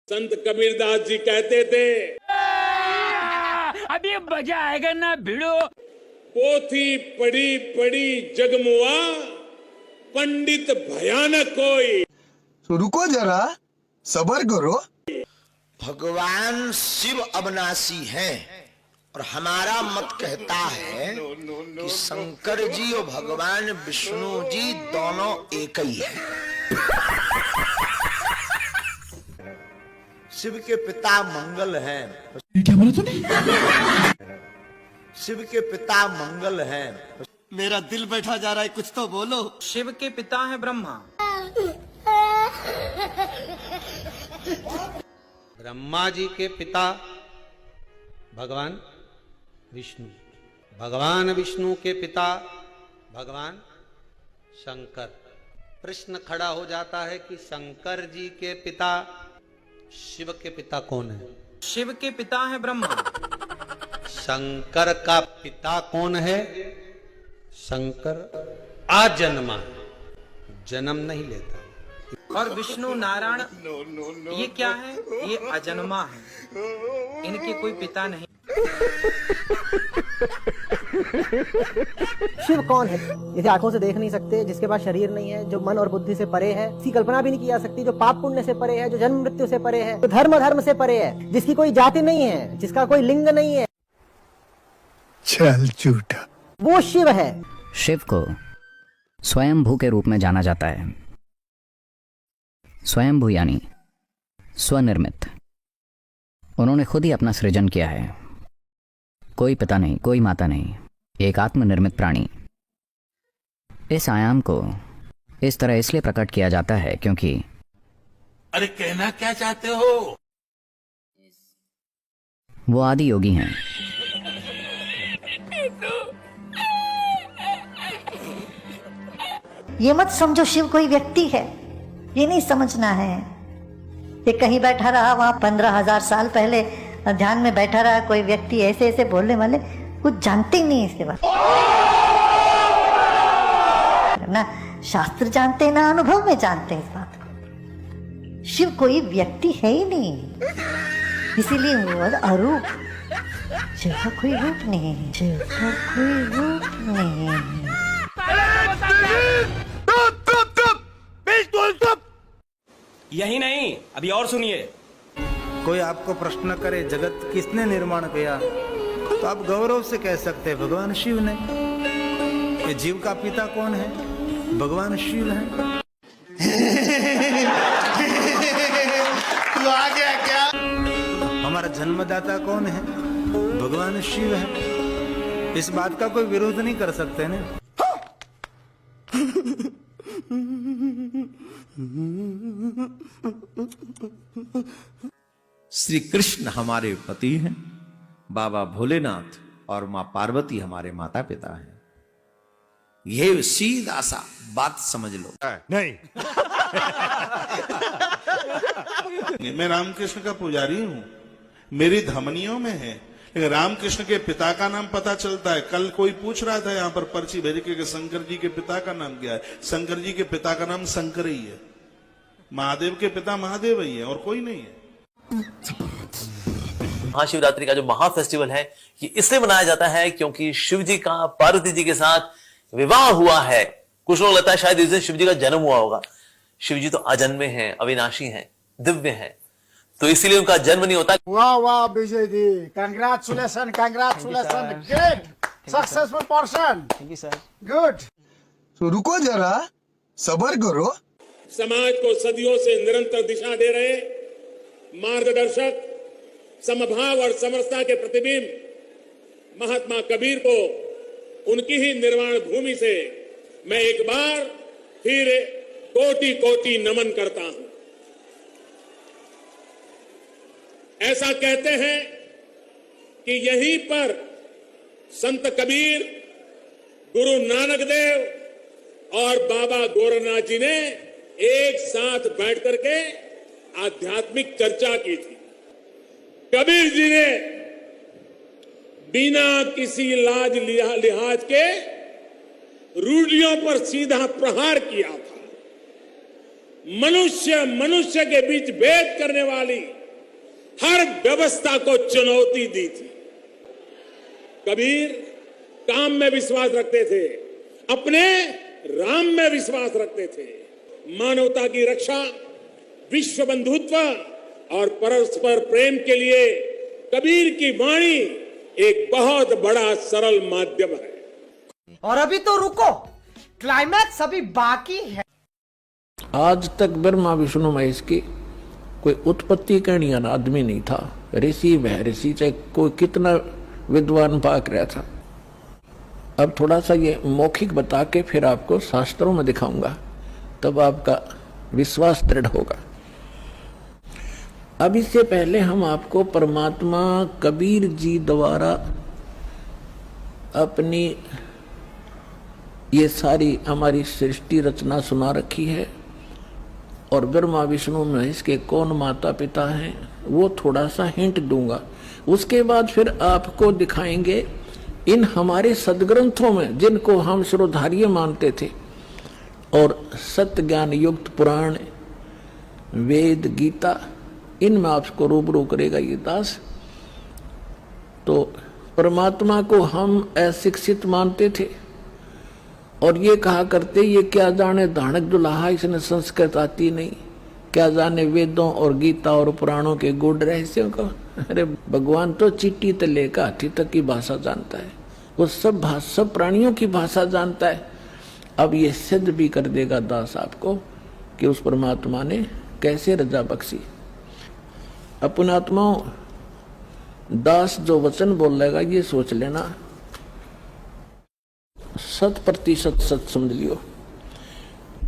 संत कबीरदास जी कहते थे, अभी मजा आएगा ना भिड़ो। पोथी पढ़ी पढ़ी जगमुआ, पंडित भयानक कोई। तो रुको जरा, सबर करो। भगवान शिव अविनाशी हैं और हमारा मत कहता है कि शंकर जी और भगवान विष्णु जी दोनों एक ही हैं। शिव के पिता मंगल हैं। क्या बोला तूने? शिव के पिता मंगल हैं। मेरा दिल बैठा जा रहा है, कुछ तो बोलो। शिव के पिता है ब्रह्मा। ब्रह्मा जी के पिता भगवान विष्णु, भगवान विष्णु के पिता भगवान शंकर। प्रश्न खड़ा हो जाता है कि शंकर जी के पिता शिव के पिता कौन है? शिव के पिता है ब्रह्मा। शंकर का पिता कौन है? शंकर आजन्मा है, जन्म नहीं लेता। और विष्णु नारायण ये क्या है? ये अजन्मा है, इनके कोई पिता नहीं। शिव कौन है? जिसे आंखों से देख नहीं सकते, जिसके पास शरीर नहीं है, जो मन और बुद्धि से परे है, इसकी कल्पना भी नहीं की जा सकती, जो पाप पुण्य से परे है, जो जन्म मृत्यु से परे है, जो धर्म से परे है, जिसकी कोई जाति नहीं है, जिसका कोई लिंग नहीं है। चल झूठा। वो शिव है। शिव को स्वयंभू के रूप में जाना जाता है। स्वयंभू यानी स्वनिर्मित। उन्होंने खुद ही अपना सृजन किया है। कोई पिता नहीं, कोई माता नहीं, एक आत्मनिर्मित प्राणी। इस आयाम को इस तरह इसलिए प्रकट किया जाता है क्योंकि अरे कहना क्या चाहते हो? वो आदि योगी हैं। ये मत समझो शिव कोई व्यक्ति है, ये नहीं समझना है। ये कहीं बैठा रहा, वहां 15,000 साल पहले ध्यान में बैठा रहा कोई व्यक्ति, ऐसे ऐसे बोलने वाले कुछ जानते ही नहीं इसके बारे में। ना शास्त्र जानते हैं ना अनुभव में जानते हैं इस बात को। शिव कोई व्यक्ति है ही नहीं, इसीलिए वो अरूप। शिव का कोई रूप नहीं है, शिव का कोई रूप नहीं है। यही नहीं, अभी और सुनिए। कोई आपको प्रश्न करे जगत किसने निर्माण किया, तो आप गौरव से कह सकते हैं भगवान शिव ने। ये जीव का पिता कौन है? भगवान शिव है। तू आ गया क्या? हमारा जन्मदाता कौन है? भगवान शिव है। इस बात का कोई विरोध नहीं कर सकते ना। श्री कृष्ण हमारे पति हैं, बाबा भोलेनाथ और मां पार्वती हमारे माता पिता हैं। ये सीधा सा बात समझ लो। नहीं। मैं रामकृष्ण का पुजारी हूँ, मेरी धमनियों में है, लेकिन रामकृष्ण के पिता का नाम पता चलता है। कल कोई पूछ रहा था यहाँ पर पर्ची भेज के शंकर जी के पिता का नाम क्या है? शंकर जी के पिता का नाम शंकर ही है। महादेव के पिता महादेव ही है और कोई नहीं है। महाशिवरात्रि का जो महा फेस्टिवल है ये इसलिए मनाया जाता है क्योंकि शिव जी का पार्वती जी के साथ विवाह हुआ है। कुछ लोग लगता है शायद इस दिन शिव जी का जन्म हुआ होगा। शिव जी तो अजन्मे हैं, अविनाशी हैं, दिव्य हैं, तो इसीलिए उनका जन्म नहीं होता। वाह वाह Vijay ji, congratulation, congratulation, great successful person. Thank you sir, good. तो रुको जरा, सबर करो। समाज को सदियों से निरंतर दिशा दे रहे मार्गदर्शक, समभाव और समरसता के प्रतिबिंब महात्मा कबीर को उनकी ही निर्वाण भूमि से मैं एक बार फिर कोटि कोटि नमन करता हूं। ऐसा कहते हैं कि यहीं पर संत कबीर, गुरु नानक देव और बाबा गोरखनाथ जी ने एक साथ बैठ करके आध्यात्मिक चर्चा की थी। कबीर जी ने बिना किसी लाज लिहाज के रूढ़ियों पर सीधा प्रहार किया था। मनुष्य मनुष्य के बीच भेद करने वाली हर व्यवस्था को चुनौती दी थी। कबीर काम में विश्वास रखते थे, अपने राम में विश्वास रखते थे। मानवता की रक्षा, विश्व बंधुत्व और परस्पर प्रेम के लिए कबीर की वाणी एक बहुत बड़ा सरल माध्यम है। और अभी तो रुको, क्लाइमैक्स अभी बाकी है। आज तक ब्रह्मा विष्णु महेश की कोई उत्पत्ति करने वाला आदमी नहीं था। ऋषि महर्षि चाहे कोई कितना विद्वान पाक रहा था। अब थोड़ा सा ये मौखिक बता के फिर आपको शास्त्रों में दिखाऊंगा, तब आपका विश्वास दृढ़ होगा। अब इससे पहले हम आपको परमात्मा कबीर जी द्वारा अपनी ये सारी हमारी सृष्टि रचना सुना रखी है, और ब्रह्मा विष्णु महेश के कौन माता पिता हैं वो थोड़ा सा हिंट दूंगा। उसके बाद फिर आपको दिखाएंगे इन हमारे सदग्रंथों में, जिनको हम श्रोधार्य मानते थे, और सत्य ज्ञान युक्त पुराण, वेद, गीता, इनमें आपको रूबरू करेगा ये दास। तो परमात्मा को हम अशिक्षित मानते थे और ये कहा करते ये क्या जाने धानक दुल्हा, इसने संस्कृत आती नहीं, क्या जाने वेदों और गीता और पुराणों के गूढ़ रहस्यों को। अरे भगवान तो चिट्टी तक लेकर हाथी तक की भाषा जानता है, वो सब प्राणियों की भाषा जानता है। अब ये सिद्ध भी कर देगा दास आपको कि उस परमात्मा ने कैसे रजा बख्शी। अपने आत्माओं, दास जो वचन बोलेगा ये सोच लेना 100% सच समझ लियो।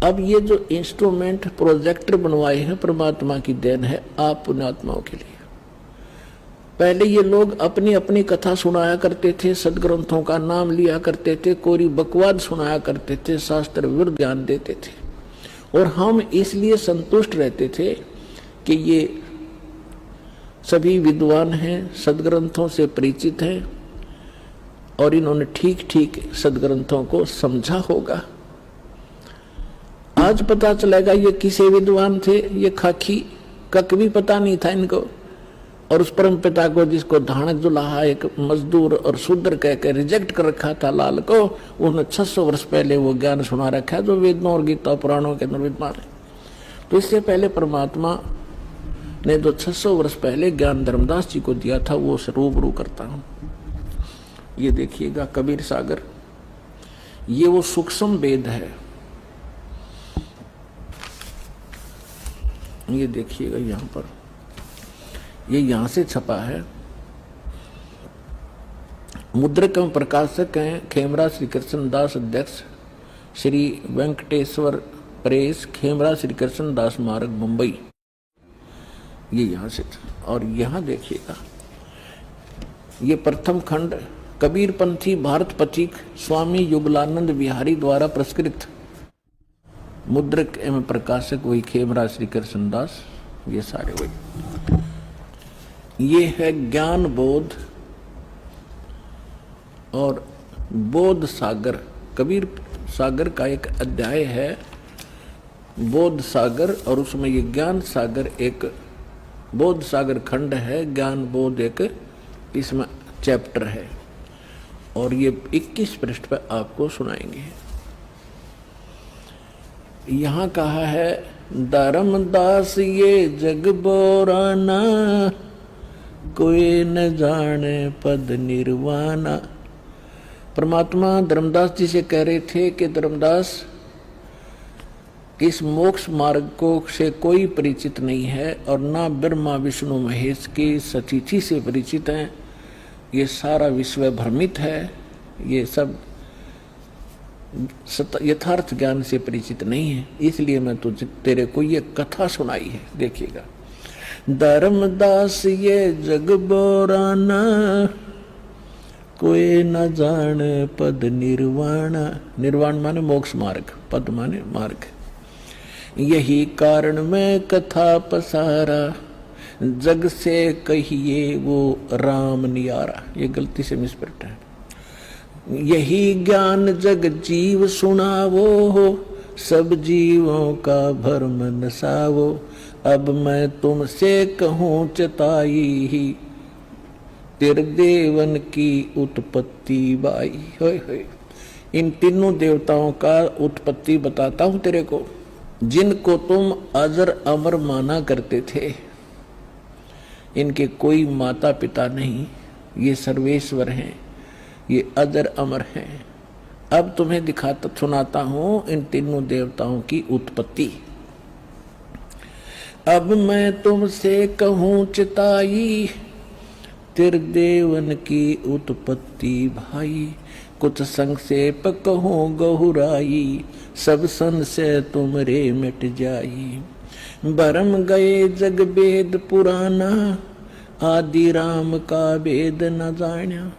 अब ये जो इंस्ट्रूमेंट प्रोजेक्टर बनवाए हैं परमात्मा की देन है आप पुण्यात्माओं के लिए। पहले ये लोग अपनी अपनी कथा सुनाया करते थे, सदग्रंथों का नाम लिया करते थे, कोरी बकवाद सुनाया करते थे, शास्त्र विरुद्ध ज्ञान देते थे, और हम इसलिए संतुष्ट रहते थे कि ये सभी विद्वान हैं, सदग्रंथों से परिचित हैं और इन्होंने ठीक ठीक सदग्रंथों को समझा होगा। आज पता चलेगा ये किसे विद्वान थे, ये खाकी कक भी पता नहीं था इनको, और उस परम पिता को जिसको धानक दुल्हा एक मजदूर और शूद्र कहकर रिजेक्ट कर रखा था लाल को, उन्होंने 600 वर्ष पहले वो ज्ञान सुना रखा है जो वेदों और गीता पुराणों के अंदर विद्वान है। तो इससे पहले परमात्मा ने जो 600 वर्ष पहले ज्ञान धर्मदास जी को दिया था वो रूबरू करता हूं। ये देखिएगा कबीर सागर, ये वो सूक्ष्म वेद है। ये देखिएगा यहां पर, ये यहां से छपा है। मुद्रक एवं प्रकाशक हैं खेमरा श्री कृष्ण दास, अध्यक्ष श्री वेंकटेश्वर प्रेस, खेमरा श्री कृष्ण दास मार्ग, मुंबई। ये यहां से, और यहां देखिएगा ये प्रथम खंड कबीर पंथी भारत पथिक स्वामी युगलानंद बिहारी द्वारा प्रस्कृत, मुद्रक एवं प्रकाशक वही खेमरा श्री कृष्ण दास, ये सारे वही। ये है ज्ञान बोध और बोध सागर, कबीर सागर का एक अध्याय है बोध सागर, और उसमें ये ज्ञान सागर एक बोध सागर खंड है, ज्ञान बोध एक इसमें चैप्टर है, और ये 21 पृष्ठ पर आपको सुनाएंगे। यहां कहा है धर्मदास ये जग बोराना, कोई न जाने पद निर्वाणा। परमात्मा धर्मदास जी से कह रहे थे कि धर्मदास इस मोक्ष मार्ग को से कोई परिचित नहीं है, और ना ब्रह्मा विष्णु महेश की सतिथि से परिचित हैं। ये सारा विश्व भ्रमित है, ये सब यथार्थ ज्ञान से परिचित नहीं है, इसलिए मैं तुझे तेरे को ये कथा सुनाई है। देखिएगा, धर्मदास ये जग बोराना, कोई न जाने पद निर्वाण। निर्वाण माने मोक्ष मार्ग, पद माने मार्ग। यही कारण मैं कथा पसारा, जग से कहिए वो राम नियारा। ये गलती से मिसप्रिंट है। यही ज्ञान जग जीव सुनावो, सब जीवों का भरम नसावो। अब मैं तुमसे कहूँ चिताई ही, तेरे देवन की उत्पत्ति बाई। होय होय, इन तीनों देवताओं का उत्पत्ति बताता हूं तेरे को, जिनको तुम अजर अमर माना करते थे। इनके कोई माता पिता नहीं, ये सर्वेश्वर हैं, ये अजर अमर हैं। अब तुम्हें दिखाता सुनाता हूं इन तीनों देवताओं की उत्पत्ति। अब मैं तुमसे कहूँ चिताई, तेरे देवन की उत्पत्ति भाई। कुछ संक्षेप कहूँ गहुराई, सब संशय तुमरे मिट जाई। भरम गए जग वेद पुराना, आदि राम का वेद न जाना।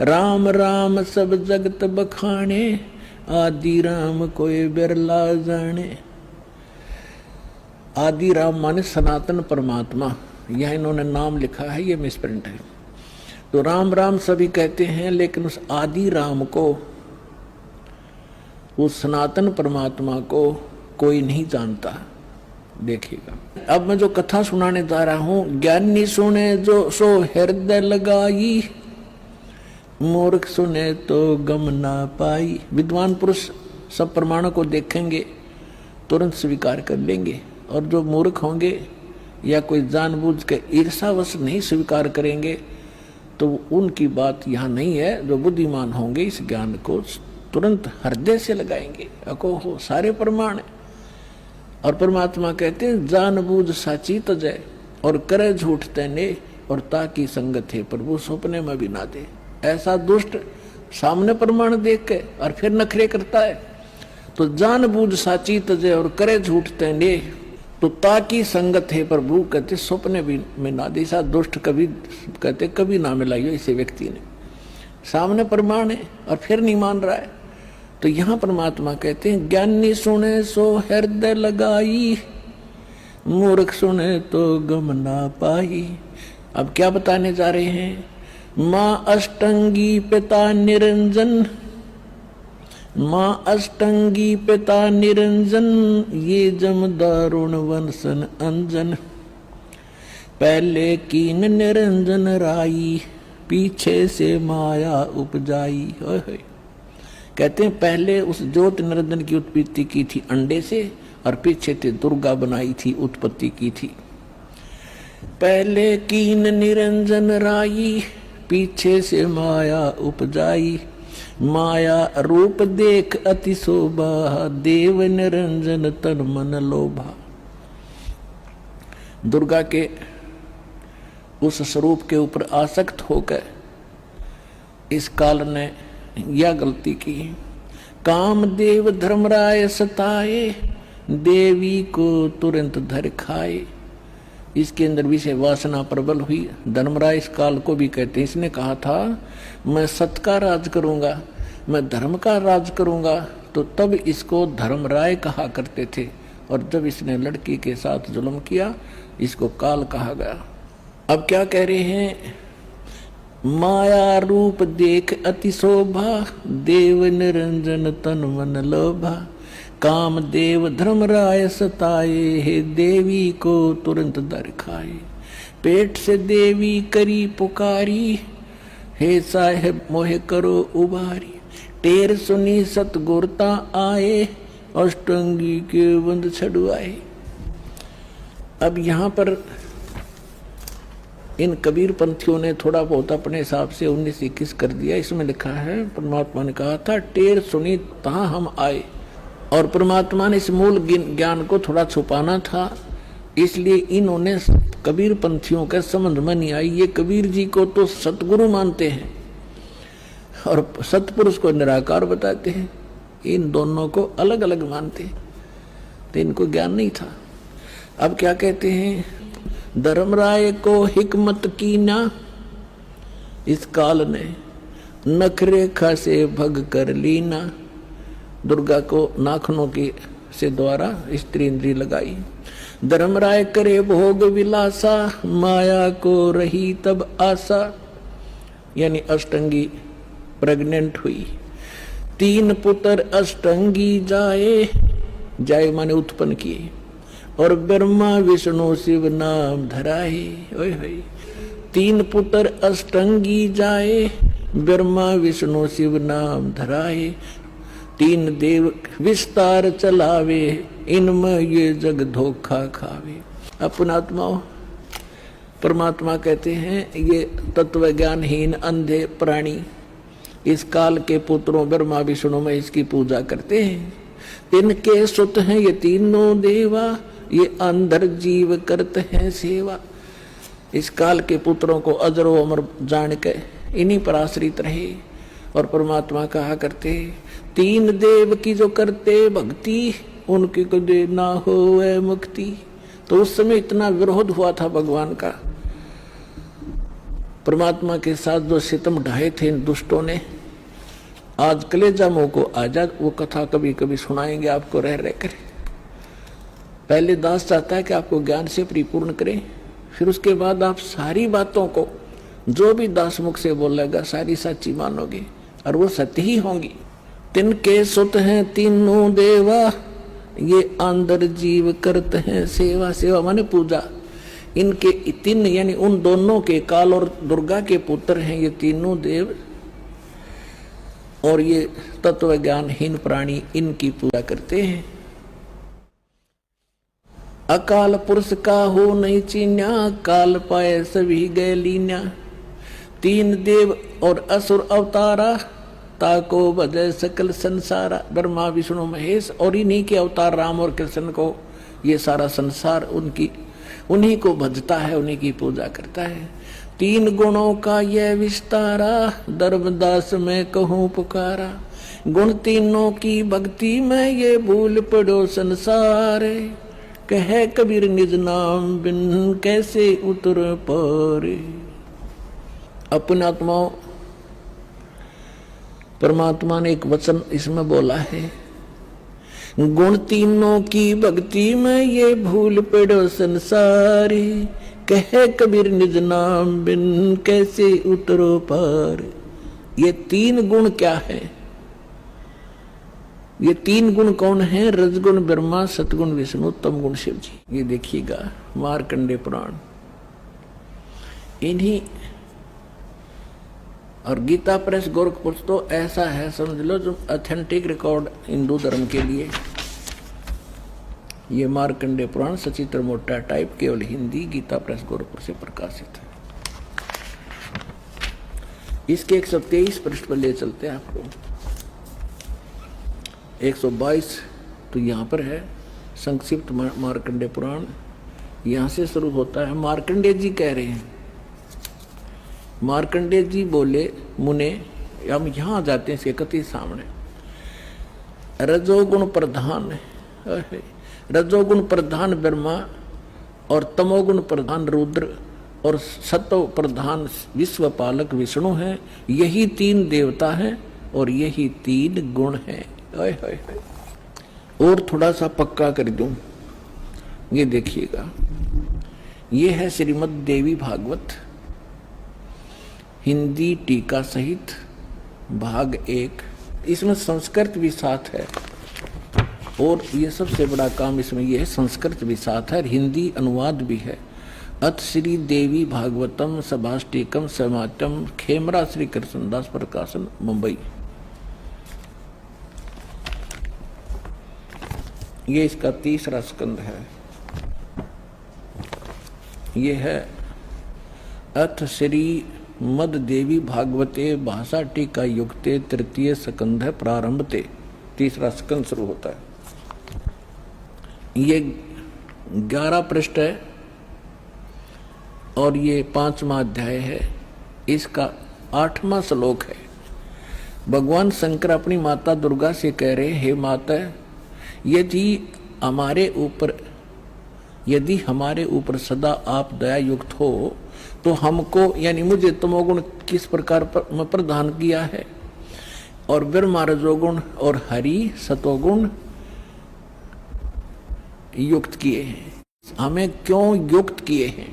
राम राम सब जगत बखाने, आदि राम कोई बिरला जाने। आदि राम माने सनातन परमात्मा, यह इन्होंने नाम लिखा है, ये मिसप्रिंट है। तो राम राम सभी कहते हैं, लेकिन उस आदि राम को, उस सनातन परमात्मा को कोई नहीं जानता। देखिएगा, अब मैं जो कथा सुनाने जा रहा हूं, ज्ञानी सुने जो सो हृदय लगाई, मूर्ख सुने तो गम ना पाई। विद्वान पुरुष सब प्रमाणों को देखेंगे, तुरंत स्वीकार कर लेंगे, और जो मूर्ख होंगे या कोई जानबूझ के ईर्षावश नहीं स्वीकार करेंगे, तो उनकी बात यहाँ नहीं है। जो बुद्धिमान होंगे इस ज्ञान को तुरंत हृदय से लगाएंगे, अको हो सारे प्रमाण। और परमात्मा कहते हैं, जानबूझ साची तजय और करे झूठ तैने, और ताकि संगत है प्रभु सपने में भी ना दे। ऐसा दुष्ट सामने प्रमाण देख के और फिर नखरे करता है। तो जानबूझ साची तजय और करे झूठ तैने, तो ताकि संगत है प्रभु कहते सपने भी में ना दे। ऐसा दुष्ट कभी कहते कभी ना मिलाइयो इसे व्यक्ति ने। सामने प्रमाण है और फिर नहीं मान रहा है। तो यहाँ परमात्मा कहते हैं, ज्ञानी सुने सो हृदय लगाई, मूर्ख सुने तो गम ना पाई। अब क्या बताने जा रहे हैं? माँ अष्टंगी पिता निरंजन, माँ अष्टंगी पिता निरंजन, ये जम दारुण वंशन अंजन। पहले कीन निरंजन राई, पीछे से माया उपजाई। कहते हैं पहले उस ज्योत निरंजन की उत्पत्ति की थी अंडे से, और पीछे से दुर्गा बनाई थी, उत्पत्ति की थी। पहले कीन निरंजन राई, पीछे से माया उपजाई। माया रूप देख अति शोभा, देव निरंजन तन मन लोभा। दुर्गा के उस स्वरूप के ऊपर आसक्त होकर इस काल ने यह गलती की। कामदेव धर्मराय सताए, देवी को तुरंत धर खाए। इसके अंदर भी से वासना प्रबल हुई। धर्मराय इस काल को भी कहते हैं, इसने कहा था मैं सत का राज करूंगा, मैं धर्म का राज करूंगा, तो तब इसको धर्मराय कहा करते थे। और जब इसने लड़की के साथ जुल्म किया, इसको काल कहा गया। अब क्या कह रहे हैं? माया रूप देख अति शोभा, देव निरंजन तन मन लोभा। कामदेव धर्मराय सताए, हे देवी को तुरंत दर खाए। पेट से देवी करी पुकारी, हे साहेब मोहे करो उबारी। टेर सुनी सतगुरता आए, अष्टंगी के बंद छड़वाए। अब यहाँ पर इन कबीर पंथियों ने थोड़ा बहुत अपने हिसाब से 19-21 कर दिया। इसमें लिखा है, परमात्मा ने कहा था टेर सुनी तहाँ हम आए, और परमात्मा ने इस मूल ज्ञान को थोड़ा छुपाना था, इसलिए इन्होंने कबीर पंथियों के समझ में नहीं आई। ये कबीर जी को तो सतगुरु मानते हैं और सतपुरुष को निराकार बताते हैं, इन दोनों को अलग अलग मानते हैं, तो इनको ज्ञान नहीं था। अब क्या कहते हैं? धर्मराय को हिकमत की ना, इस काल ने नखरेखा से भग कर लीना। दुर्गा को नाखनों की से द्वारा स्त्री इंद्री लगाई। धर्मराय करे भोग विलासा, माया को रही तब आशा। यानी अष्टंगी प्रेग्नेंट हुई। 3 पुत्र अष्टंगी जाए, जाए माने उत्पन्न किए, और ब्रह्मा विष्णु शिव नाम धराए। ओए होए, 3 पुत्र अष्टंगी जाए, ब्रह्मा विष्णु शिव नाम धराए। 3 देव विस्तार चलावे, इनमें ये जग धोखा खावे। अपनात्माओं, परमात्मा कहते हैं ये तत्व ज्ञानहीन अंधे प्राणी इस काल के पुत्रों ब्रह्मा विष्णु में इसकी पूजा करते हैं। इनके सुत हैं ये तीनों देवा, ये अंधर जीव करते हैं सेवा। इस काल के पुत्रों को अजरो अमर जान के इन्हीं पर आश्रित रहे। और परमात्मा कहा करते 3 देव की जो करते भक्ति, उनकी कदे ना होवे मुक्ति। तो उस समय इतना विरोध हुआ था भगवान का, परमात्मा के साथ जो सितम ढाए थे इन दुष्टों ने। आज कलेजा मुंह को आजाद, वो कथा कभी कभी सुनाएंगे आपको रह रह कर। पहले दास चाहता है कि आपको ज्ञान से परिपूर्ण करें, फिर उसके बाद आप सारी बातों को जो भी दास मुख से बोलेगा सारी सच्ची मानोगे और वो सत्य ही होंगी। तिनके सुत हैं तीनों देवा, ये अंदर जीव करते हैं सेवा। सेवा माने पूजा। इनके 3 यानी उन दोनों के, काल और दुर्गा के पुत्र हैं ये तीनों देव, और ये तत्व ज्ञानहीन प्राणी इनकी पूजा करते हैं। अकाल पुरुष का हो नहीं चीन्या, काल पाए सभी गए लीन्या। 3 देव और असुर अवतारा, ताको बजय सकल संसारा। ब्रह्मा विष्णु महेश और इन्हीं के अवतार राम और कृष्ण को ये सारा संसार उन्हीं को भजता है, उन्हीं की पूजा करता है। 3 गुणों का यह विस्तारा, धर्मदास में कहूँ पुकारा। गुण तीनों की भक्ति में ये भूल पड़ो संसार। कहे कबीर निज नाम बिन कैसे उतर पारे। अपने आत्माओं, परमात्मा ने एक वचन इसमें बोला है, गुण तीनों की भक्ति में ये भूल पड़ो संसारी। कहे कबीर निज नाम बिन कैसे उतरो पार। ये 3 गुण क्या है? ये 3 गुण कौन है? रजगुण ब्रह्मा, सतगुण विष्णु, तमगुण शिव जी। ये देखिएगा मार्कंडे पुराण। इन्हीं और गीता प्रेस गोरखपुर तो ऐसा है समझ लो जो ऑथेंटिक रिकॉर्ड हिंदू धर्म के लिए। ये मार्कंडे पुराण सचित्र मोटा टाइप केवल हिंदी, गीता प्रेस गोरखपुर से प्रकाशित है। इसके 123 पृष्ठ पर ले चलते हैं आपको। 122 तो यहाँ पर है संक्षिप्त मार्कंडे पुराण, यहाँ से शुरू होता है। मार्कंडे जी कह रहे हैं, मार्कंडे जी बोले मुने, हम यहाँ जाते हैं इसके कति सामने। रजोगुण प्रधान, रजोगुण प्रधान ब्रह्मा और तमोगुण प्रधान रुद्र और सत्व प्रधान विश्वपालक विष्णु हैं। यही 3 देवता हैं और यही 3 गुण हैं। और थोड़ा सा पक्का कर दूं, ये देखिएगा, ये है श्रीमद् देवी भागवत हिंदी टीका सहित भाग 1। इसमें संस्कृत भी साथ है और ये सबसे बड़ा काम इसमें ये है, संस्कृत भी साथ है और हिंदी अनुवाद भी है। अथ श्री देवी भागवतम सभाष्टिकम समातम, खेमरा श्री कृष्णदास प्रकाशन, मुंबई। ये इसका 3रा स्कंद है। ये है अथ श्री मद देवी भागवते भाषा टीका युक्ते 3य स्कंध है, प्रारंभते। 3रा स्कंद शुरू होता है। ये 11 पृष्ठ है और ये 5वां अध्याय है। इसका 8वां श्लोक है। भगवान शंकर अपनी माता दुर्गा से कह रहे, हे माता, यदि हमारे ऊपर सदा आप दया युक्त हो तो हमको यानी मुझे तमोगुण किस प्रकार में प्रदान किया है और ब्रह्मा रजोगुण और हरि सतोगुण युक्त किए हैं, हमें क्यों युक्त किए हैं।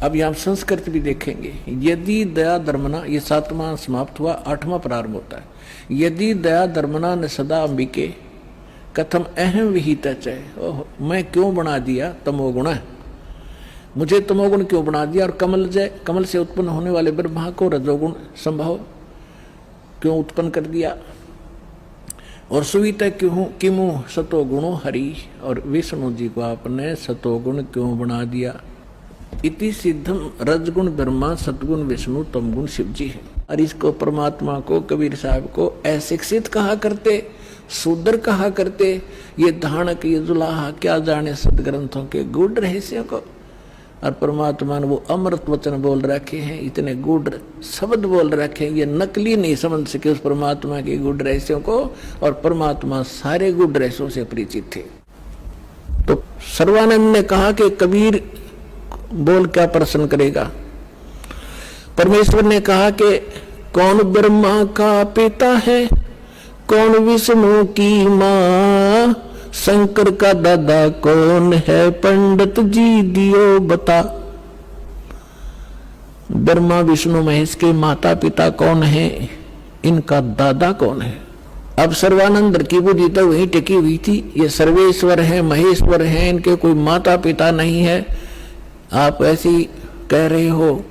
अब यहां संस्कृत भी देखेंगे। यदि दया धर्मना, ये 7वां समाप्त हुआ, 8वां प्रारंभ होता है। यदि दया धर्मना न सदा अंबिके, कथम अहम विहित च, मैं क्यों बना दिया तमोगुण, मुझे तमोगुण क्यों बना दिया, और कमल से उत्पन्न होने वाले ब्रह्मा को रजोगुण संभव क्यों उत्पन्न कर दिया, और सुवित क्यों किमु सतोगुणो हरि, और विष्णु जी को आपने सतोगुण क्यों बना दिया। इति सिद्धम रजगुण ब्रह्मा सतगुण विष्णु तमगुण शिव जी है। और इसको परमात्मा को कबीर साहब को अशिक्षित कहा करते, शूद्र कहा करते, ये धानक ये जुलाहा क्या जाने सदग्रंथों के गूढ़ रहस्यों को। और परमात्मा ने वो अमृत वचन बोल रखे हैं, इतने गूढ़ शब्द बोल रखे हैं, ये नकली नहीं समझ सके उस परमात्मा के गूढ़ रहस्यों को। और परमात्मा सारे गूढ़ रहस्यों से परिचित थे। तो सर्वानंद ने कहा कि कबीर बोल क्या प्रश्न करेगा। परमेश्वर ने कहा कि कौन ब्रह्मा का पिता है, कौन विष्णु की मां, शंकर का दादा कौन है, पंडित जी दियो बता। ब्रह्मा विष्णु महेश के माता पिता कौन है, इनका दादा कौन है। अब सर्वानंद की बुद्धि तो वही टिकी हुई थी, ये सर्वेश्वर है महेश्वर है, इनके कोई माता पिता नहीं है। आप ऐसी कह रहे हो,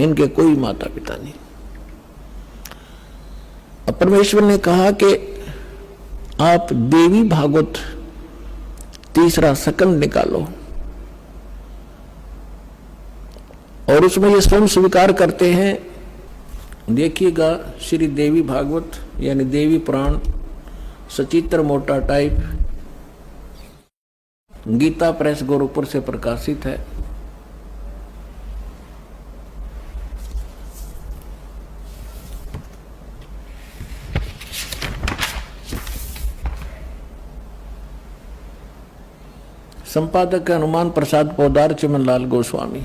इनके कोई माता पिता नहीं। अब परमेश्वर ने कहा कि आप देवी भागवत तीसरा सकंद निकालो, और उसमें ये स्वयं स्वीकार करते हैं। देखिएगा श्री देवी भागवत यानी देवी पुराण सचित्र मोटा टाइप, गीता प्रेस गोरखपुर से प्रकाशित है। संपादक हनुमान प्रसाद पोदार चिमनलाल गोस्वामी।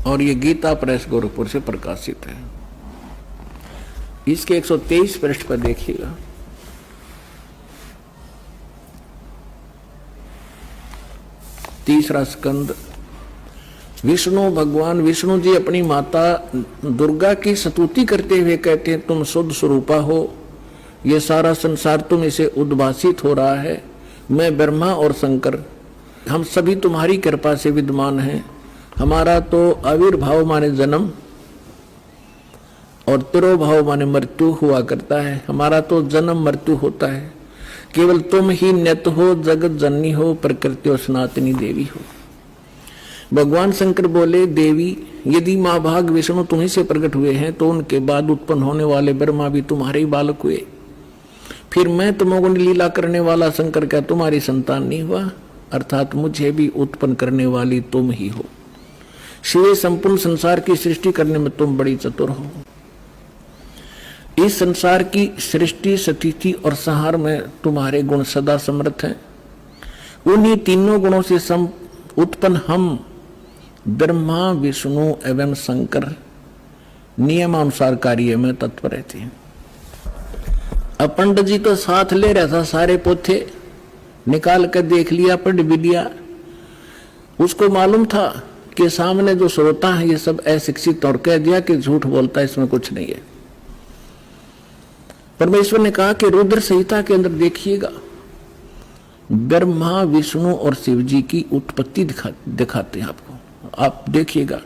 और ये गीता प्रेस गोरखपुर से प्रकाशित है। इसके 123 पृष्ठ पर देखिएगा। तीसरा स्कंद। विष्णु भगवान विष्णु जी अपनी माता दुर्गा की स्तुति करते हुए कहते हैं, तुम शुद्ध स्वरूपा हो, ये सारा संसार तुम इसे उद्भासित हो रहा है। मैं ब्रह्मा और शंकर हम सभी तुम्हारी कृपा से विद्यमान हैं। हमारा तो आविर्भाव माने जन्म और तिरोभाव माने मृत्यु हुआ करता है। हमारा तो जन्म मृत्यु होता है, केवल तुम ही नित्य हो, जगत जननी हो, प्रकृति और सनातनी देवी हो। भगवान शंकर बोले, देवी यदि माँ भाग विष्णु तुम्ही से प्रकट हुए हैं तो उनके बाद उत्पन्न होने वाले ब्रह्मा भी तुम्हारे ही बालक हुए। फिर मैं तमोगुण लीला करने वाला शंकर क्या तुम्हारी संतान नहीं हुआ? अर्थात मुझे भी उत्पन्न करने वाली तुम ही हो। शिवे संपूर्ण संसार की सृष्टि करने में तुम बड़ी चतुर हो। इस संसार की सृष्टि स्थिति और संहार में तुम्हारे गुण सदा समर्थ हैं। उन्हीं तीनों गुणों से उत्पन्न हम ब्रह्मा विष्णु एवं शंकर नियमानुसार कार्य में तत्पर रहते हैं। अब पंडित जी तो साथ ले रहा था, सारे पोथे निकाल कर देख लिया, पढ़ भी लिया। उसको मालूम था कि सामने जो श्रोता है ये सब अशिक्षित, और कह दिया कि झूठ बोलता है, इसमें कुछ नहीं है। परमेश्वर ने कहा कि रुद्र संहिता के अंदर देखिएगा, ब्रह्मा विष्णु और शिव जी की उत्पत्ति दिखाते हैं आपको, आप देखिएगा।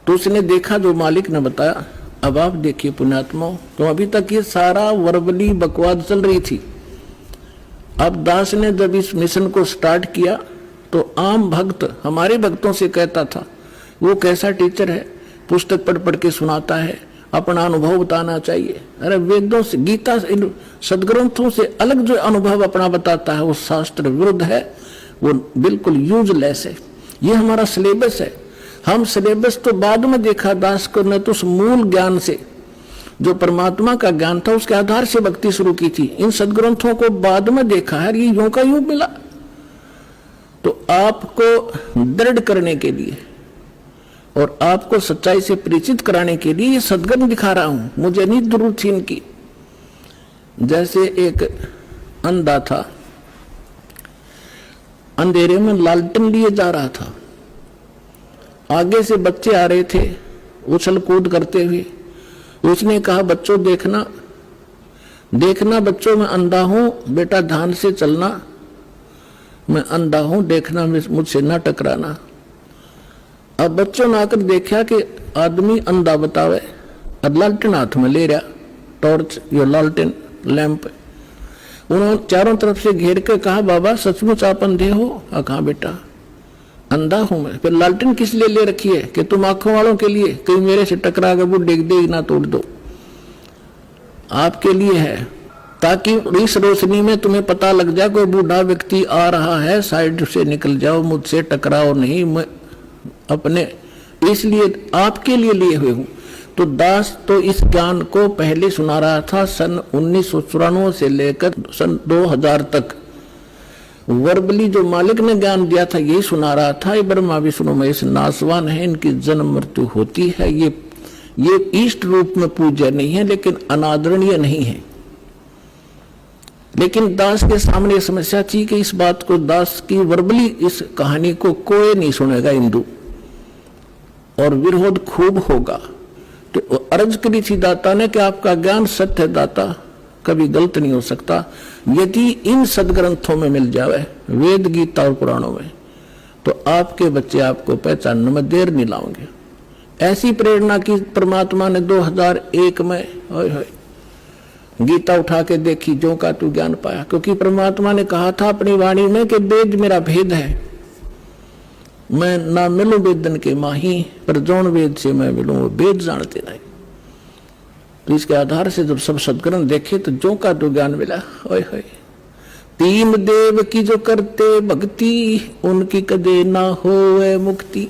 तो उसने देखा जो मालिक ने बताया। अब आप देखिए पुण्यात्मा, तो अभी तक ये सारा वर्बली बकवाद चल रही थी। अब दास ने जब इस मिशन को स्टार्ट किया तो आम भक्त हमारे भक्तों से कहता था, वो कैसा टीचर है, पुस्तक पढ़ पढ़ के सुनाता है, अपना अनुभव बताना चाहिए। अरे वेदों से, गीता इन सदग्रंथों से अलग जो अनुभव अपना बताता है वो शास्त्र विरुद्ध है, वो बिल्कुल यूजलेस है। ये हमारा सिलेबस है। हम सिलेबस तो बाद में देखा दास को, न तो उस मूल ज्ञान से जो परमात्मा का ज्ञान था उसके आधार से भक्ति शुरू की थी। इन सदग्रंथों को बाद में देखा है, ये यूं का यूं मिला। तो आपको दृढ़ करने के लिए और आपको सच्चाई से परिचित कराने के लिए ये सदग्रंथ दिखा रहा हूं। मुझे नहीं जरूरत थी इनकी। जैसे एक अंधा था, अंधेरे में लालटेन लिए जा रहा था, आगे से बच्चे आ रहे थे उछल कूद करते हुए, उसने कहा बच्चों देखना देखना बच्चों मैं अंधा हूं, बेटा ध्यान से चलना, मैं अंधा हूं, देखना मुझसे ना टकराना। अब बच्चों ने आकर देखा कि आदमी अंधा बतावे और लालटेन हाथ में ले रहा, टॉर्च या लालटेन लैंप। उन्होंने चारों तरफ से घेर के कहा बाबा सचमुच आप अंधे हो? कहा बेटा अंधा हूं मैं। फिर लालटेन किस लिए ले रखी है? कि तुम आंखों वालों के लिए, कहीं मेरे से टकरा कर वो डिग दे ना तोड़ दो, आपके लिए है, ताकि इस रोशनी में तुम्हें पता लग जाए कोई बूढ़ा व्यक्ति आ रहा है, साइड से निकल जाओ, मुझसे टकराओ नहीं, मैं अपने इसलिए आपके लिए हुए हूं। तो दास तो इस ज्ञान को पहले सुना रहा था सन 1994 से लेकर सन 2000 तक। वर्बली जो मालिक ने ज्ञान दिया था यही सुना रहा था, ये ब्रह्मा विष्णु महेश नासवान है, इनकी जन्म मृत्यु होती है, ये इष्ट रूप में पूज्य नहीं है लेकिन अनादरणीय नहीं है। लेकिन दास के सामने समस्या थी कि इस बात को दास की वर्बली इस कहानी को कोई नहीं सुनेगा हिंदू, और विरोध खूब होगा। तो अर्ज करी थी दाता ने कि आपका ज्ञान सत्य है दाता, कभी गलत नहीं हो सकता, यदि इन सदग्रंथों में मिल जावे, वेद गीता और पुराणों में, तो आपके बच्चे आपको पहचानने में देर नहीं लाओगे। ऐसी प्रेरणा की परमात्मा ने 2001 में गीता उठा के देखी, जो का तू ज्ञान पाया, क्योंकि परमात्मा ने कहा था अपनी वाणी में कि वेद मेरा भेद है, मैं ना मिलूं वेदन के माही, पर जौन वेद से मैं मिलूं वो वेद जानते नहीं। तो इसके आधार से जब सब सदग्रंथ देखे तो जो का तो ज्ञान मिला। ओए होए, तीन देव की जो करते भक्ति, उनकी कदे ना होए मुक्ति।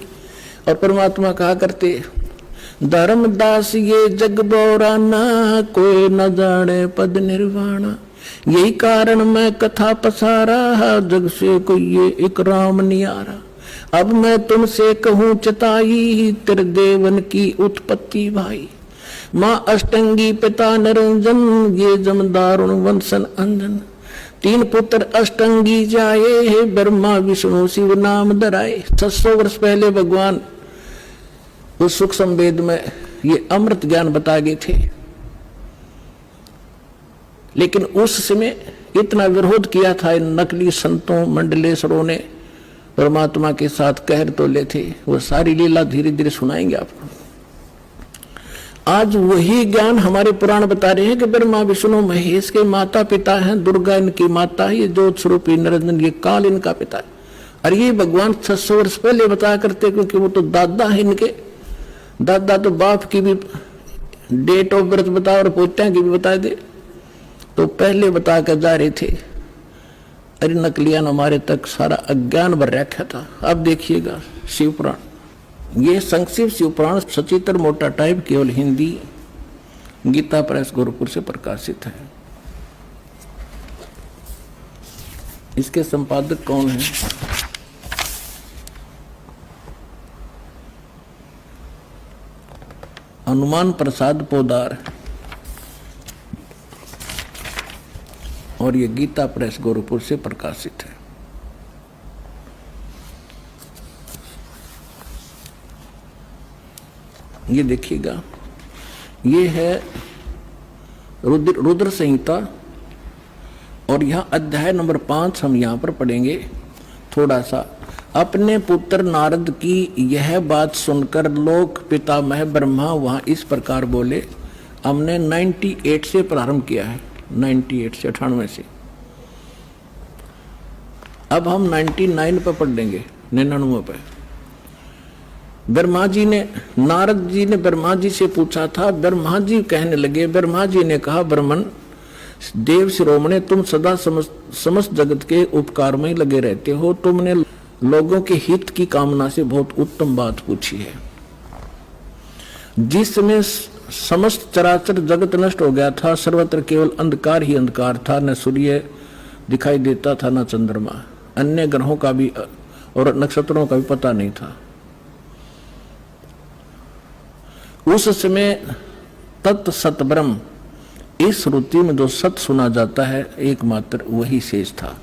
और परमात्मा कहा करते धर्मदास ये जग बौराना, कोई न जाने पद निर्वाणा, यही कारण मैं कथा पसारा, जग से कोई ये इकराम नियारा। अब मैं तुमसे कहूँ चताई, तेरे देवन की उत्पत्ति भाई, माँ अष्टंगी पिता निरंजन, ये जमदारुण वंशन अंजन। तीन पुत्र अष्टंगी जाए, ब्रह्मा विष्णु शिव नाम धराए। 600 वर्ष पहले भगवान उस सुख संवेद में ये अमृत ज्ञान बता गए थे, लेकिन उस समय इतना विरोध किया था इन नकली संतों मंडलेश्वरों ने, परमात्मा के साथ कहर तो ले थे। वो सारी लीला धीरे धीरे सुनाएंगे आपको। आज वही ज्ञान हमारे पुराण बता रहे हैं कि ब्रह्मा विष्णु महेश के माता पिता हैं, दुर्गा इनकी माता है, ये ज्योत स्वरूपी निरंजन ये काल इनका पिता है। और ये भगवान 600 वर्ष पहले बताया करते, क्योंकि वो तो दादा है इनके, दादा तो बाप की भी डेट ऑफ बर्थ बता और पोत्या की भी बता दे, तो पहले बता कर जा रहे थे। अरे नकलियान हमारे तक सारा अज्ञान भर रखा था। अब देखिएगा शिव पुराण, ये संक्षिप्त शिव पुराण सचित्र मोटा टाइप केवल हिंदी, गीता प्रेस गोरखपुर से प्रकाशित है। इसके संपादक कौन है? हनुमान प्रसाद पोदार, और ये गीता प्रेस गोरखपुर से प्रकाशित है। ये देखिएगा, ये है रुद्र संहिता, और यहाँ अध्याय नंबर 5 हम यहाँ पर पढ़ेंगे थोड़ा सा। अपने पुत्र नारद की यह बात सुनकर लोक पितामह ब्रह्मा वहाँ इस प्रकार बोले। हमने 98 से प्रारंभ किया है, 98 से 98 से, अब हम 99 पर पढ़ लेंगे, 99 पे। ब्रह्मा जी ने, नारद जी ने ब्रह्मा जी से पूछा था। ब्रह्मा जी कहने लगे, ब्रह्मा जी ने कहा, ब्रह्मन देव शिरोमणि, तुम सदा समस्त जगत के उपकार में लगे रहते हो, तुमने लोगों के हित की कामना से बहुत उत्तम बात पूछी है। जिस समय समस्त चराचर जगत नष्ट हो गया था, सर्वत्र केवल अंधकार ही अंधकार था, न सूर्य दिखाई देता था न चंद्रमा, अन्य ग्रहों का भी और नक्षत्रों का भी पता नहीं था। उस समय तत् सत ब्रह्म, इस श्रुति में जो सत सुना जाता है एकमात्र वही शेष था।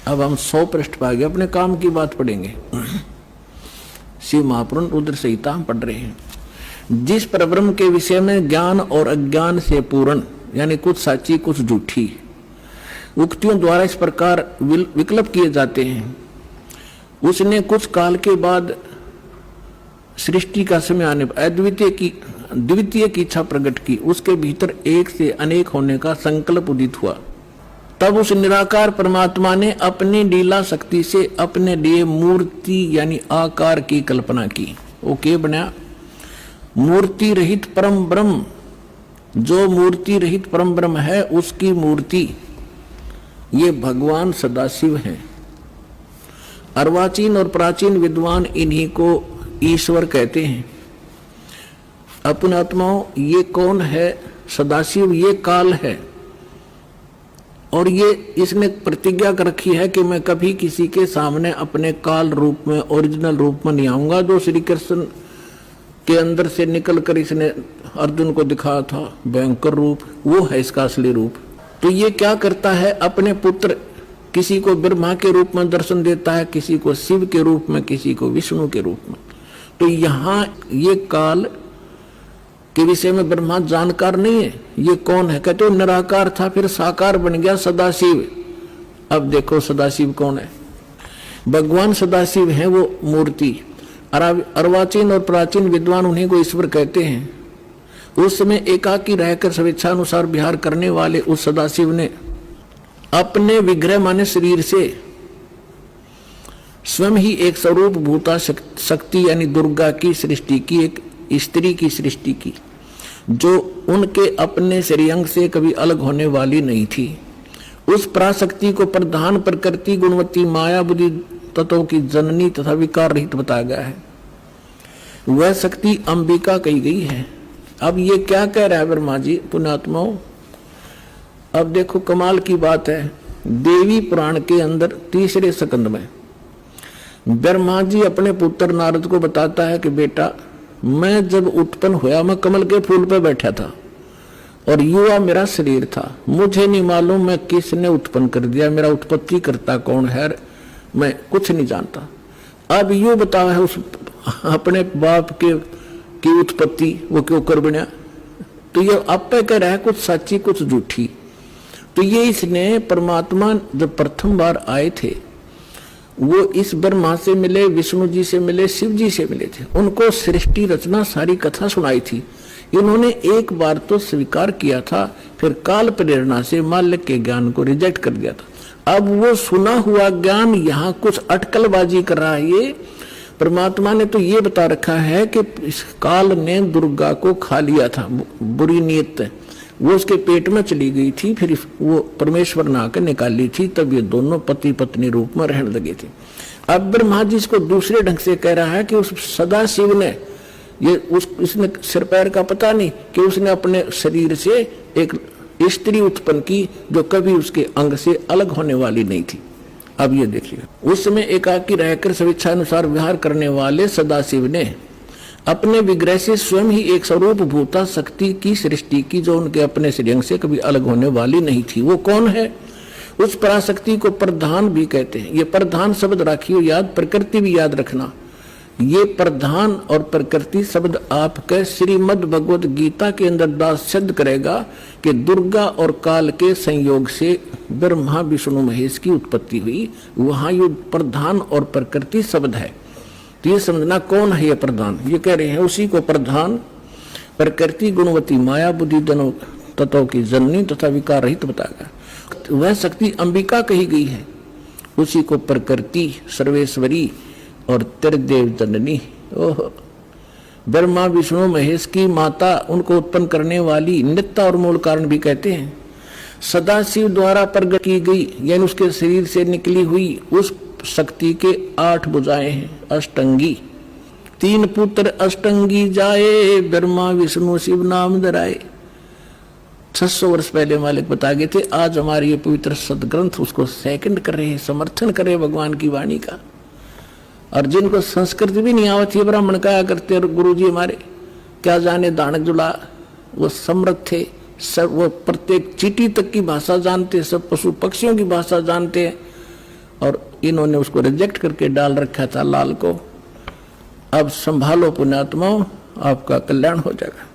अब हम 100 पृष्ठ पर आगे अपने काम की बात पढ़ेंगे। शिव महापुराण रुद्र संहिता हम पढ़ रहे हैं। जिस परब्रह्म के विषय में ज्ञान और अज्ञान से पूर्ण, यानी कुछ सच्ची कुछ झूठी उक्तियों द्वारा इस प्रकार विकल्प किए जाते हैं, उसने कुछ काल के बाद सृष्टि का समय आने पर द्वितीय की इच्छा प्रकट की। उसके भीतर एक से अनेक होने का संकल्प उदित हुआ। तब उस निराकार परमात्मा ने अपनी लीला शक्ति से अपने लिए मूर्ति यानी आकार की कल्पना की। वो क्या बना? मूर्ति रहित परम ब्रह्म। जो मूर्ति रहित परम ब्रह्म है उसकी मूर्ति ये भगवान सदाशिव हैं। अर्वाचीन और प्राचीन विद्वान इन्हीं को ईश्वर कहते हैं। अपने आत्माओं, ये कौन है? सदाशिव ये काल है और ये इसने प्रतिज्ञा कर रखी है कि मैं कभी किसी के सामने अपने काल रूप में, ओरिजिनल रूप में नहीं आऊंगा। जो श्री कृष्ण के अंदर से निकलकर इसने अर्जुन को दिखाया था भयंकर रूप, वो है इसका असली रूप। तो ये क्या करता है? अपने पुत्र किसी को ब्रह्मा के रूप में दर्शन देता है, किसी को शिव के रूप में, किसी को विष्णु के रूप में। तो यहाँ ये काल के विषय में ब्रह्मा जानकार नहीं है। ये कौन है? कहते हो निराकार था, फिर साकार बन गया सदाशिव। अब देखो सदाशिव कौन है? भगवान सदाशिव है वो मूर्ति। अर्वाचीन और प्राचीन विद्वान उन्हीं को ईश्वर कहते हैं। उस समय एकाकी रहकर स्वेच्छानुसार विहार करने वाले उस सदाशिव ने अपने विग्रह माने शरीर से स्वयं ही एक स्वरूप भूता शक्ति यानी दुर्गा की सृष्टि की, एक स्त्री की सृष्टि की, जो उनके अपने श्रेयंग से कभी अलग होने वाली नहीं थी। उस पराशक्ति को प्रधान प्रकृति गुणवती माया बुद्धि तत्वों की जननी तथा विकार रहित बताया गया है। वह शक्ति अंबिका कही गई है। अब ये क्या कह रहा है ब्रह्मा जी? पुण्यात्माओं, अब देखो कमाल की बात है। देवी पुराण के अंदर तीसरे स्कंद में ब्रह्मा जी अपने पुत्र नारद को बताता है कि बेटा, मैं जब उत्पन्न हुआ मैं कमल के फूल पर बैठा था और युवा मेरा शरीर था। मुझे नहीं मालूम मैं किसने उत्पन्न कर दिया, मेरा उत्पत्ति करता कौन है, मैं कुछ नहीं जानता। अब यू बताओ है उस अपने बाप की उत्पत्ति वो क्यों कर बना? तो ये आप पे कह रहा है कुछ सच्ची कुछ झूठी। तो ये इसने परमात्मा जब प्रथम बार आए थे वो इस ब्रह्मा से मिले, विष्णु जी से मिले, शिव जी से मिले थे। उनको सृष्टि रचना सारी कथा सुनाई थी। इन्होंने एक बार तो स्वीकार किया था, फिर काल प्रेरणा से माल्य के ज्ञान को रिजेक्ट कर दिया था। अब वो सुना हुआ ज्ञान यहाँ कुछ अटकलबाजी कर रहा है। ये परमात्मा ने तो ये बता रखा है कि इस काल ने दुर्गा को खा लिया था, बुरी नीयत वो उसके पेट में चली गई थी, फिर वो परमेश्वर ने आकर निकाल ली थी। तब ये दोनों पति पत्नी रूप में रहने लगे थे। अब ब्रह्मा जी इसको दूसरे ढंग से कह रहा है कि उस सदाशिव ने इसने सिर पैर का पता नहीं कि उसने अपने शरीर से एक स्त्री उत्पन्न की जो कभी उसके अंग से अलग होने वाली नहीं थी। अब ये देखिए, उस समय एकाकी रहकर स्वेच्छानुसार विहार करने वाले सदाशिव ने अपने विग्रह से स्वयं ही एक स्वरूप भूता शक्ति की सृष्टि की जो उनके अपने श्रेयंग से कभी अलग होने वाली नहीं थी। वो कौन है? उस पराशक्ति को प्रधान भी कहते हैं। ये प्रधान शब्द राखियो याद, प्रकृति भी याद रखना। ये प्रधान और प्रकृति शब्द आपके श्रीमद् भगवत गीता के अंदर दास सिद्ध करेगा कि दुर्गा और काल के संयोग से ब्रह्मा विष्णु महेश की उत्पत्ति हुई। वहां ये प्रधान और प्रकृति शब्द है। तो ये समझना कौन है ये प्रधान? ये कह रहे हैं उसी को प्रधान प्रकृति गुणवती माया बुद्धि दोनों तत्वों की जननी तथा विकार रहित बताया। वह शक्ति अंबिका कही गई है। उसी को प्रकृति सर्वेश्वरी और त्रिदेव जननी, ओह ब्रह्मा विष्णु महेश की माता, उनको उत्पन्न करने वाली नित्य और मूल कारण भी कहते हैं। सदाशिव द्वारा प्रकट की गई यानी उसके शरीर से निकली हुई उस शक्ति के 8 भुजाएं हैं, अष्टंगी। 3 पुत्र अष्टंगी जाए, ब्रह्मा विष्णु शिव नाम धराए। 600 वर्ष पहले मालिक बता गए थे। आज हमारे ये पवित्र सदग्रंथ उसको सेकंड कर रहे हैं, समर्थन कर रहे हैं भगवान की वाणी का। और जिनको संस्कृत भी नहीं आवती ब्राह्मण कहा करते और गुरु जी हमारे क्या जाने दानक जुला, वो समृद्ध थे, सब वो प्रत्येक चींटी तक की भाषा जानते, सब पशु पक्षियों की भाषा जानते हैं। और इन्होंने उसको रिजेक्ट करके डाल रखा था लाल को। अब संभालो पुण्यात्माओं, आपका कल्याण हो जाएगा।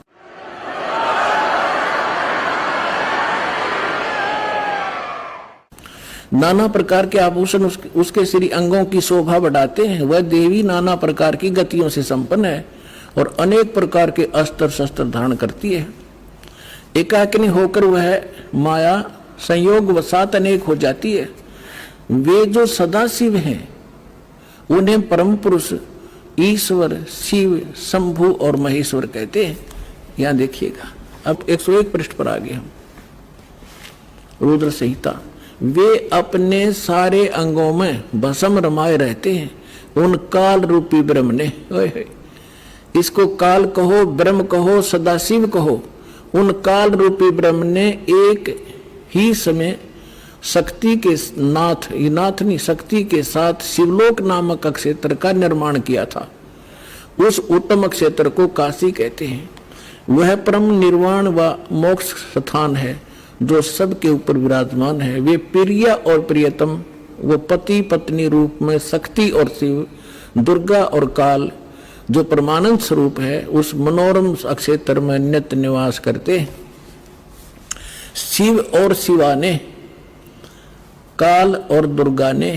नाना प्रकार के आभूषण उसके श्री अंगों की शोभा बढ़ाते हैं। वह देवी नाना प्रकार की गतियों से संपन्न है और अनेक प्रकार के अस्त्र शस्त्र धारण करती है। एकाकिनी होकर वह माया संयोग वसात अनेक हो जाती है। वे जो सदाशिव हैं उन्हें परम पुरुष ईश्वर, शिव, शंभु और महेश्वर कहते हैं। यहां देखिएगा, अब 101 पृष्ठ पर आ गए हम। रुद्र संहिता। वे अपने सारे अंगों में भस्म रमाए रहते हैं उन काल रूपी ब्रह्म ने। इसको काल कहो, ब्रह्म कहो, सदाशिव कहो, उन काल रूपी ब्रह्म ने एक ही समय शक्ति के नाथ, ये नाथ नहीं, शक्ति के साथ शिवलोक नामक क्षेत्र का निर्माण किया था। उस उत्तम क्षेत्र को काशी कहते हैं। वह परम निर्वाण व मोक्ष स्थान है जो सबके ऊपर विराजमान है। वे प्रिय और प्रियतम, वो पति पत्नी रूप में शक्ति और शिव, दुर्गा और काल जो परमानंद स्वरूप है, उस मनोरम क्षेत्र में नित्य निवास करते हैं। शिव और शिवा ने, काल और दुर्गा ने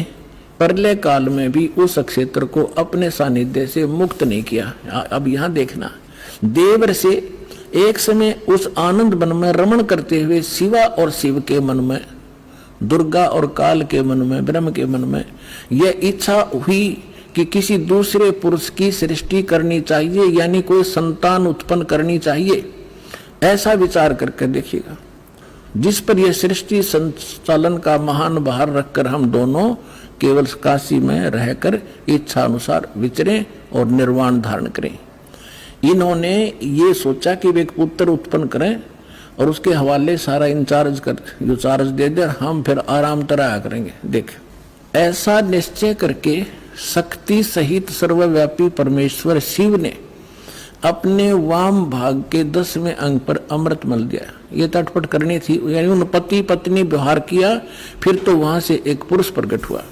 प्रलय काल में भी उस क्षेत्र को अपने सानिध्य से मुक्त नहीं किया। अब यहां देखना, देवर से एक समय उस आनंद वन में रमण करते हुए शिवा और शिव के मन में, दुर्गा और काल के मन में, ब्रह्म के मन में यह इच्छा हुई कि किसी दूसरे पुरुष की सृष्टि करनी चाहिए, यानी कोई संतान उत्पन्न करनी चाहिए। ऐसा विचार करके देखिएगा, जिस पर यह सृष्टि संचालन का महान भार रखकर हम दोनों केवल काशी में रहकर इच्छा अनुसार विचरें और निर्वाण धारण करें। इन्होंने ये सोचा कि वे एक पुत्र उत्पन्न करें और उसके हवाले सारा इंचार्ज कर, जो चार्ज दे दे, हम फिर आराम तरह करेंगे। देख, ऐसा निश्चय करके शक्ति सहित सर्वव्यापी परमेश्वर शिव ने अपने वाम भाग के 10वें अंग पर अमृत मल दिया। ये तटपट करनी थी, यानी उन पति पत्नी व्यवहार किया। फिर तो वहां से एक पुरुष प्रकट हुआ,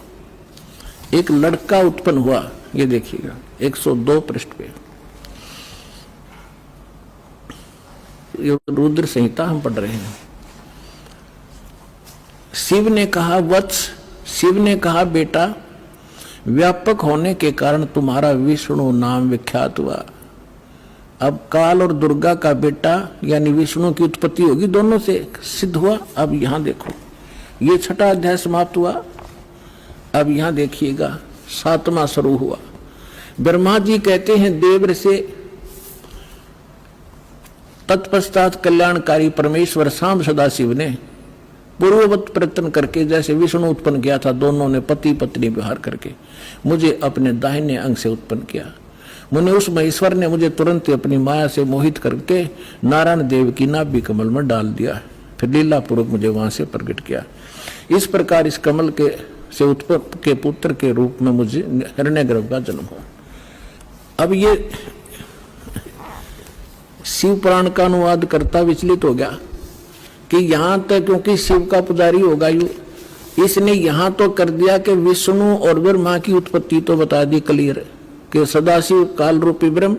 एक लड़का उत्पन्न हुआ। ये देखिएगा 102 पृष्ठ पे, रुद्र संहिता हम पढ़ रहे हैं। शिव ने कहा वत्स, शिव ने कहा बेटा, व्यापक होने के कारण तुम्हारा विष्णु नाम विख्यात हुआ। अब काल और दुर्गा का बेटा यानी विष्णु की उत्पत्ति होगी, दोनों से सिद्ध हुआ। अब यहां देखो, ये 6वां अध्याय समाप्त हुआ। अब यहां देखिएगा 7वां शुरू हुआ। ब्रह्मा जी कहते हैं देवर से, तत्पश्चात कल्याणकारी परमेश्वर शाम सदाशिव ने पूर्ववत प्रयत्न करके, जैसे विष्णु उत्पन्न किया था, दोनों ने पति पत्नी व्यवहार करके मुझे अपने दाहिने अंग से उत्पन्न किया। मुझे उस महेश्वर ने मुझे तुरंत अपनी माया से मोहित करके नारायण देव की नाभि कमल में डाल दिया, फिर लीला पूर्वक मुझे वहां से प्रकट किया। इस प्रकार इस कमल के से उत्पन्न के पुत्र के रूप में मुझे हिरण्यगर्भ का जन्म हुआ। अब ये शिव पुराण का अनुवाद करता विचलित हो गया कि यहां तक, क्योंकि शिव का पुजारी होगा यू, इसने यहां तो कर दिया कि विष्णु और ब्रह्मा की उत्पत्ति तो बता दी क्लियर कि सदाशिव काल रूपी ब्रह्म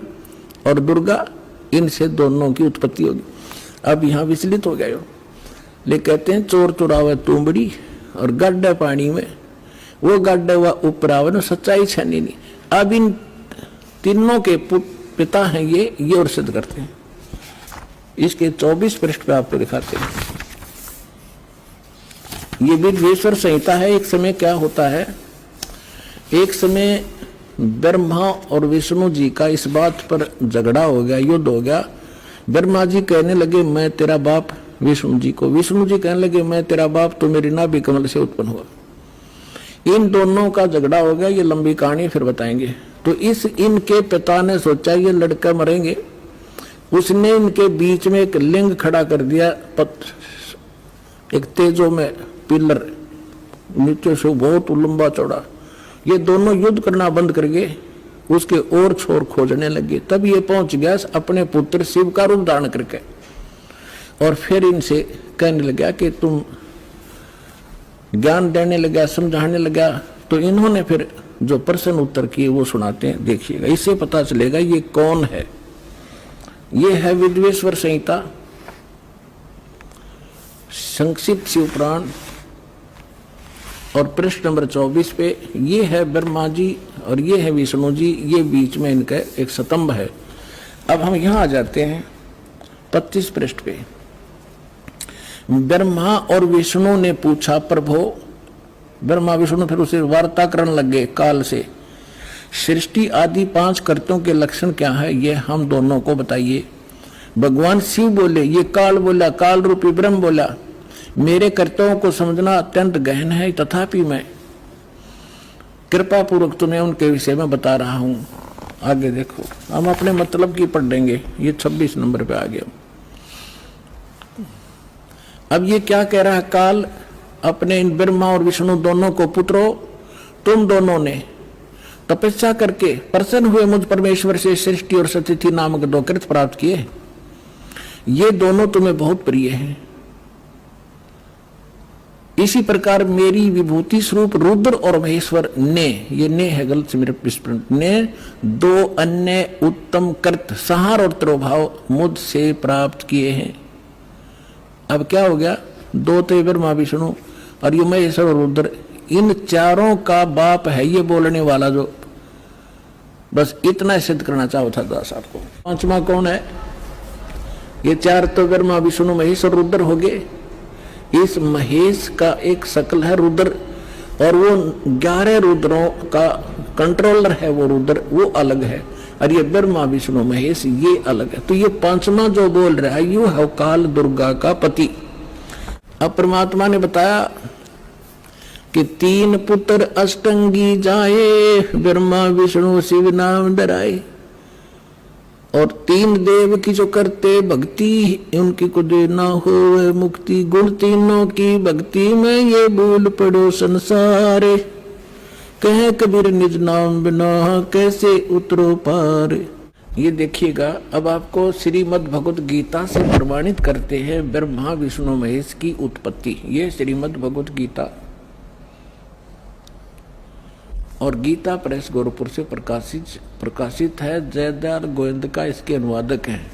और दुर्गा, इनसे दोनों की उत्पत्ति होगी। अब यहां विचलित हो गए, ले कहते हैं चोर चुरावे तुमड़ी और गड्ढे पानी में, वो गड्ढे व उपरावन सच्चाई छनी नहीं। अब इन तीनों के पिता हैं ये और सिद्ध करते हैं। इसके 24 पृष्ठ पे आपको दिखाते हैं। ये विद्वेश्वर संहिता है। एक समय क्या होता है, एक समय ब्रह्मा और विष्णु जी का इस बात पर झगड़ा हो गया, युद्ध हो गया। ब्रह्मा जी कहने लगे मैं तेरा बाप विष्णु जी को, विष्णु जी कहने लगे मैं तेरा बाप, तो मेरी नाभि कमल से उत्पन्न हुआ। इन दोनों का झगड़ा हो गया। ये लंबी कहानी फिर बताएंगे। तो इनके पिता ने सोचा ये लड़का मरेंगे, उसने इनके बीच में एक लिंग खड़ा कर दिया, एक तेजो में पिलर, नीचे से बहुत लंबा चौड़ा। ये दोनों युद्ध करना बंद करके उसके और छोर खोजने लगे। तब ये पहुंच गया अपने पुत्र शिव का रूप धारण करके, और फिर इनसे कहने लगा कि तुम ज्ञान देने लगा, समझाने लगा। तो इन्होंने फिर जो प्रश्न उत्तर किए वो सुनाते हैं, देखिएगा, इससे पता चलेगा ये कौन है। ये है विद्वेश्वर संहिता, संक्षिप्त शिवपुराण, और पृष्ठ नंबर 24 पे ये है ब्रह्मा जी और ये है विष्णु जी, ये बीच में इनका एक स्तंभ है। अब हम यहां आ जाते हैं 25 पृष्ठ पे। ब्रह्मा और विष्णु ने पूछा, प्रभो, ब्रह्मा विष्णु फिर उसे वार्ता करने लगे काल से, सृष्टि आदि 5 कर्तों के लक्षण क्या है, ये हम दोनों को बताइए। भगवान शिव बोले, ये काल बोला, काल रूपी ब्रह्म बोला, मेरे कर्तव्यों को समझना अत्यंत गहन है, तथापि मैं कृपा पूर्वक तुम्हें उनके विषय में बता रहा हूं। आगे देखो, हम अपने मतलब की पढ़ लेंगे। ये 26 नंबर पे आ गया। अब ये क्या कह रहा है काल अपने इन ब्रह्मा और विष्णु दोनों को, पुत्रों, तुम दोनों ने तपस्या करके प्रसन्न हुए मुझ परमेश्वर से सृष्टि और सतिथि नामक 2 कृत प्राप्त किए। ये दोनों तुम्हें बहुत प्रिय हैं। इसी प्रकार मेरी विभूति स्वरूप रुद्र और महेश्वर ने, ये ने है गलत से मेरे विस्मरण, ने 2 अन्य उत्तम कृत संहार और त्रोभाव मुझसे प्राप्त किए हैं। अब क्या हो गया, 2 तो ब्रह्मा विष्णु और ये महेश्वर और रुद्र, इन चारों का बाप है ये बोलने वाला, जो बस इतना सिद्ध करना चाहो था दास आपको। 5वां कौन है, ये 4 तो ब्रह्मा विष्णु महेश और रुद्र हो गए। इस महेश का एक शकल है रुद्र, और वो 11 रुद्रों का कंट्रोलर है वो रुद्र, वो अलग है, और ये ब्रह्मा विष्णु महेश ये अलग है। तो ये 5वां जो बोल रहा है यू है काल दुर्गा का पति। अब परमात्मा ने बताया कि 3 पुत्र अष्टंगी जाए, ब्रह्मा विष्णु शिव नाम डराए, और 3 देव की जो करते भक्ति, उनकी को देना हो मुक्ति, गुण तीनों की भक्ति में ये भूल पड़ो संसारे, कहे कबीर निज नाम बिना कैसे उतरो पार। ये देखिएगा, अब आपको श्रीमद् भगवत गीता से प्रमाणित करते हैं ब्रह्मा विष्णु महेश की उत्पत्ति। ये श्रीमद् भगवत गीता और गीता प्रेस गोरखपुर से प्रकाशित है। जयदयाल गोविंद का इसके अनुवादक हैं।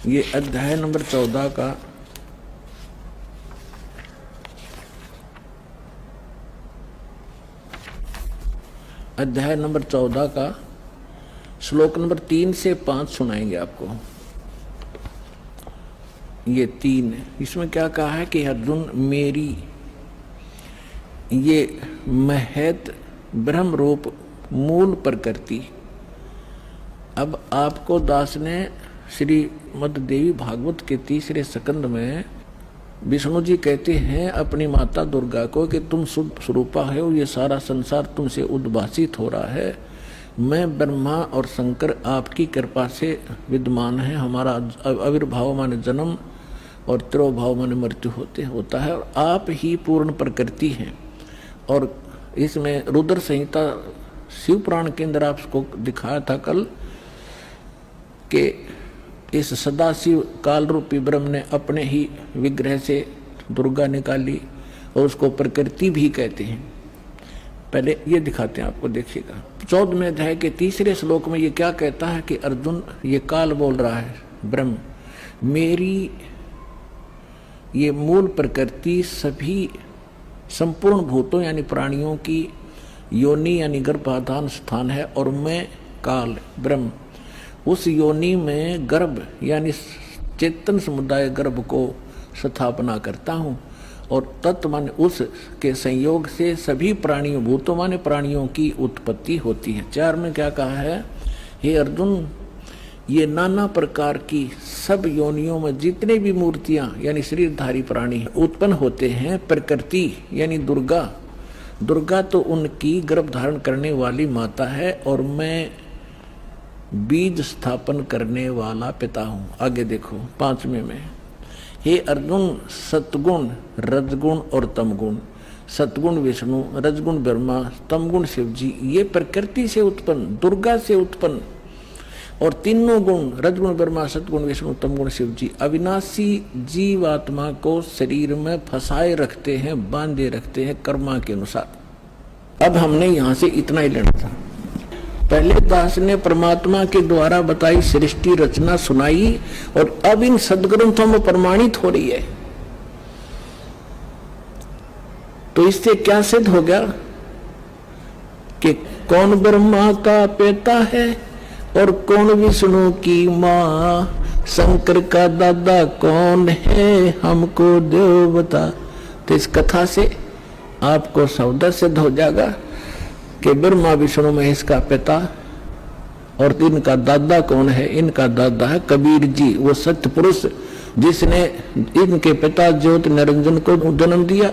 ये अध्याय नंबर 14 का अध्याय नंबर 14 का श्लोक नंबर 3 से 5 सुनाएंगे आपको। ये 3, इसमें क्या कहा है कि अर्जुन मेरी ये महत ब्रह्म रूप मूल प्रकृति। अब आपको दास ने श्रीमद् देवी भागवत के 3रे स्कंद में विष्णु जी कहते हैं अपनी माता दुर्गा को कि तुम शुद्ध स्वरूपा हो, ये सारा संसार तुमसे उद्भासित हो रहा है। मैं ब्रह्मा और शंकर आपकी कृपा से विद्यमान है। हमारा आविर्भाव माने जन्म और तिरोभाव माने मृत्यु होता है, और आप ही पूर्ण प्रकृति हैं। और इसमें रुद्र संहिता शिव पुराण के अंदर आपको दिखाया था कल कि इस सदाशिव काल रूपी ब्रह्म ने अपने ही विग्रह से दुर्गा निकाली, और उसको प्रकृति भी कहते हैं। पहले ये दिखाते हैं आपको, देखिएगा 14वें अध्याय के 3रे श्लोक में ये क्या कहता है कि अर्जुन, ये काल बोल रहा है ब्रह्म, मेरी ये मूल प्रकृति सभी संपूर्ण भूतों यानी प्राणियों की योनि यानी गर्भाधान स्थान है, और मैं काल ब्रह्म उस योनि में गर्भ यानी चेतन समुदाय गर्भ को स्थापना करता हूँ, और तत्व माने उस के संयोग से सभी प्राणियों भूतों माने प्राणियों की उत्पत्ति होती है। 4 में क्या कहा है, हे अर्जुन, ये नाना प्रकार की सब योनियों में जितने भी मूर्तियां यानी शरीरधारी प्राणी उत्पन्न होते हैं, प्रकृति यानी दुर्गा तो उनकी गर्भ धारण करने वाली माता है, और मैं बीज स्थापन करने वाला पिता हूं। आगे देखो 5वें में, हे अर्जुन, सतगुण रजगुण और तमगुण, सतगुण विष्णु, रजगुण ब्रह्मा, तमगुण शिव जी, ये प्रकृति से उत्पन्न दुर्गा से उत्पन्न, और तीनों गुण रजगुण ब्रह्मा सतगुण विष्णु तमगुण शिव जी अविनाशी जीवात्मा को शरीर में फंसाए रखते हैं, बांधे रखते हैं कर्मा के अनुसार। अब हमने यहां से इतना ही लेना था। पहले दास ने परमात्मा के द्वारा बताई सृष्टि रचना सुनाई और अब इन सदग्रंथों में प्रमाणित हो रही है। तो इससे क्या सिद्ध हो गया कि कौन ब्रह्मा का पिता है और कौन विष्णु की माँ, शंकर का दादा कौन है हमको देव बता। तो इस कथा से आपको सौदा सिद्ध हो जाएगा कि ब्रह्मा विष्णु महेश का पिता और इनका दादा कौन है। इनका दादा है कबीर जी, वो सत्य पुरुष जिसने इनके पिता ज्योत निरंजन को जन्म दिया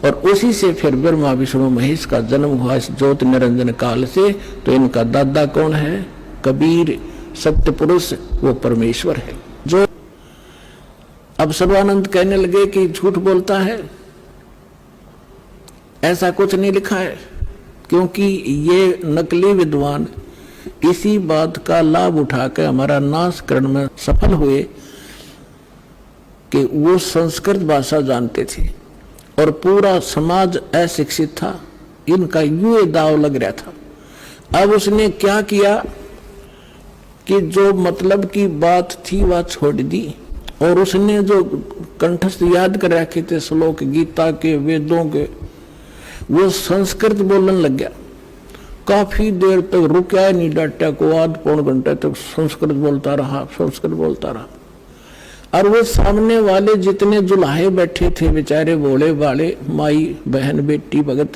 और उसी से फिर ब्रह्मा विष्णु महेश का जन्म हुआ इस ज्योत निरंजन काल से। तो इनका दादा कौन है? कबीर सत्य पुरुष, वो परमेश्वर है। जो अब सर्वानंद कहने लगे कि झूठ बोलता है, ऐसा कुछ नहीं लिखा है, क्योंकि ये नकली विद्वान इसी बात का लाभ उठाकर हमारा नाश करने में सफल हुए कि वो संस्कृत भाषा जानते थे और पूरा समाज अशिक्षित था। इनका यूं दाव लग रहा था। अब उसने क्या किया कि जो मतलब की बात थी वह छोड़ दी और उसने जो कंठस्थ याद कर रखे थे श्लोक गीता के, वेदों के, वो संस्कृत बोलने लग गया। काफी देर तक रुका नहीं, डाटा को आध पौन घंटे तक संस्कृत बोलता रहा। और वो सामने वाले जितने जुलाहे बैठे थे बेचारे भोले भाले माई बहन बेटी भगत,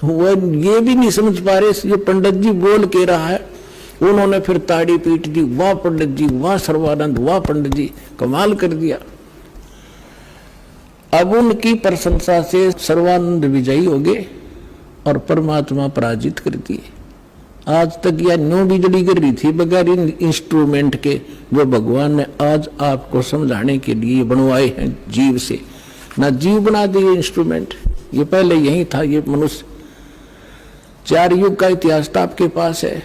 वो ये भी नहीं समझ पा रहे ये पंडित जी बोल के रहा है। उन्होंने फिर ताड़ी पीट दी, वाह पंडित जी, वाह सर्वानंद, वाह पंडित जी, कमाल कर दिया। अब उनकी प्रशंसा से सर्वानंद विजयी हो गए और परमात्मा पराजित कर दिए। आज तक यह न्यू बिजली गिर रही थी बगैर इन इंस्ट्रूमेंट के, जो भगवान ने आज आपको समझाने के लिए बनवाए हैं जीव से। ना जीव बना दिए इंस्ट्रूमेंट, ये पहले यही था। ये मनुष्य 4 युग का इतिहास तो आपके पास है।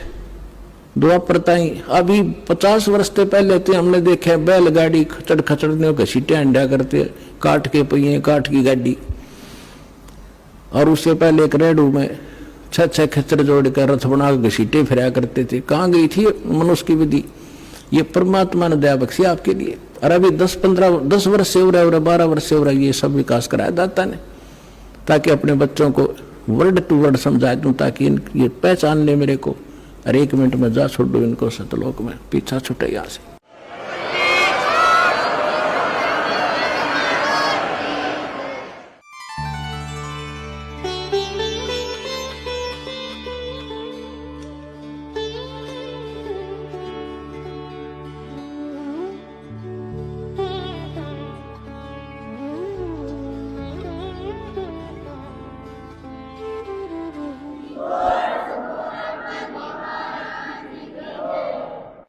द्वापर ताई अभी 50 वर्ष से पहले थे, हमने देखे बैलगाड़ी खचड़ खचड़ने घसीटे अंडा करते, काट के पहिए, काट की गाड़ी। और उससे पहले एक रेडू में 6 खच्चर जोड़कर रथ बना घसीटे फिरा करते थे। कहाँ गई थी मनुष्य की विधि? ये परमात्मा ने दया बख्शी आपके लिए। और अभी 10 वर्ष से हो रहा है, 12 वर्ष से हो रहा है, ये सब विकास कराया दाता ने, ताकि अपने बच्चों को वर्ड टू वर्ड समझा दूं, ताकि ये पहचान ले मेरे को। और 1 मिनट में जा छोड़ दो इनको सतलोक में, पीछा छूटे यहाँ से।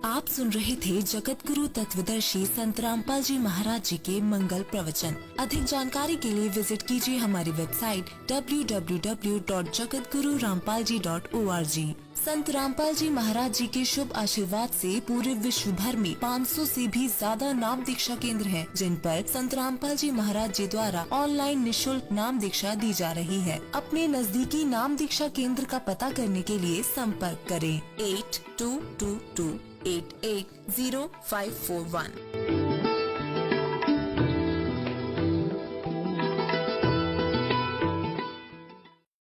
आप सुन रहे थे जगत गुरु तत्वदर्शी संत रामपाल जी महाराज जी के मंगल प्रवचन। अधिक जानकारी के लिए विजिट कीजिए हमारी वेबसाइट www.jagatgururampalji.org। संत रामपाल जी महाराज जी के शुभ आशीर्वाद से पूरे विश्व भर में 500 से भी ज्यादा नाम दीक्षा केंद्र हैं, जिन पर संत रामपाल जी महाराज जी द्वारा ऑनलाइन निशुल्क नाम दीक्षा दी जा रही है। अपने नजदीकी नाम दीक्षा केंद्र का पता करने के लिए संपर्क करें 8222880541।